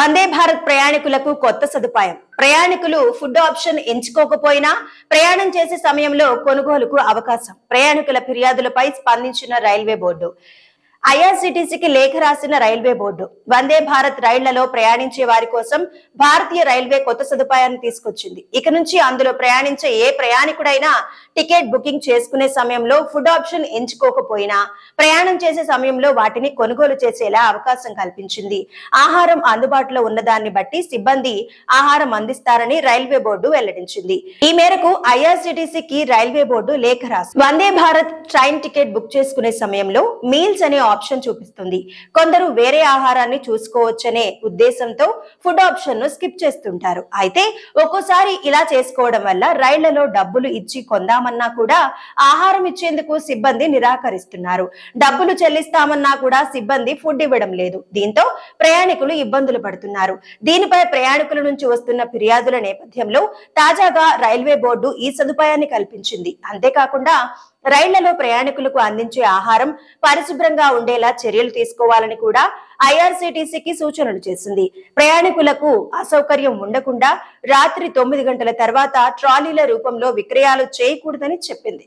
వందే భారత్ ప్రయాణికులకు కొత్త సదుపాయం. ప్రయాణికులు ఫుడ్ ఆప్షన్ ఎంచుకోకపోయినా ప్రయాణం చేసే సమయంలో కొనుగోలుకు అవకాశం. ప్రయాణికుల ఫిర్యాదులపై స్పందించిన రైల్వే బోర్డు. ఐఆర్సీటీసీకి లేఖ రాసిన రైల్వే బోర్డు వందే భారత్ రైళ్లలో ప్రయాణించే వారి కోసం భారతీయ రైల్వే కొత్త సదుపాయాన్ని తీసుకొచ్చింది. ఇక నుంచి అందులో ప్రయాణించే ఏ ప్రయాణికుడైనా టికెట్ బుకింగ్ చేసుకునే సమయంలో ఫుడ్ ఆప్షన్ ఎంచుకోకపోయినా ప్రయాణం చేసే సమయంలో వాటిని కొనుగోలు చేసేలా అవకాశం కల్పించింది. ఆహారం అందుబాటులో ఉన్నదాన్ని బట్టి సిబ్బంది ఆహారం అందిస్తారని రైల్వే బోర్డు వెల్లడించింది. ఈ మేరకు ఐఆర్సీటీసీకి రైల్వే బోర్డు లేఖ రాసింది. Vande Bharat train ticket book చేసుకునే సమయంలో మీల్స్ అనే ఆప్షన్ చూపిస్తుంది. కొందరు వేరే ఆహారాన్ని చూసుకోవచ్చనే ఉద్దేశంతో ఫుడ్ ఆప్షన్ ను స్కిప్ చేస్తుంటారు. అయితే ఒక్కోసారి ఇలా చేసుకోవడం వల్ల రైళ్లలో డబ్బులు ఇచ్చి కొందామన్నా కూడా ఆహారం ఇచ్చేందుకు సిబ్బంది నిరాకరిస్తున్నారు. డబ్బులు చెల్లిస్తామన్నా కూడా సిబ్బంది ఫుడ్ ఇవ్వడం లేదు. దీంతో ప్రయాణికులు ఇబ్బందులు పడుతున్నారు. దీనిపై ప్రయాణికుల నుంచి వస్తున్న ఫిర్యాదుల నేపథ్యంలో తాజాగా రైల్వే బోర్డు ఈ సదుపాయాన్ని కల్పించింది. అంతేకాకుండా రైళ్లలో ప్రయాణికులకు అందించే ఆహారం పరిశుభ్రంగా ఉండేలా చర్యలు తీసుకోవాలని కూడా ఐఆర్సీటీసీకి సూచనలు చేసింది. ప్రయాణికులకు అసౌకర్యం ఉండకుండా రాత్రి 9 గంటల తర్వాత ట్రాలీల రూపంలో విక్రయాలు చేయకూడదని చెప్పింది.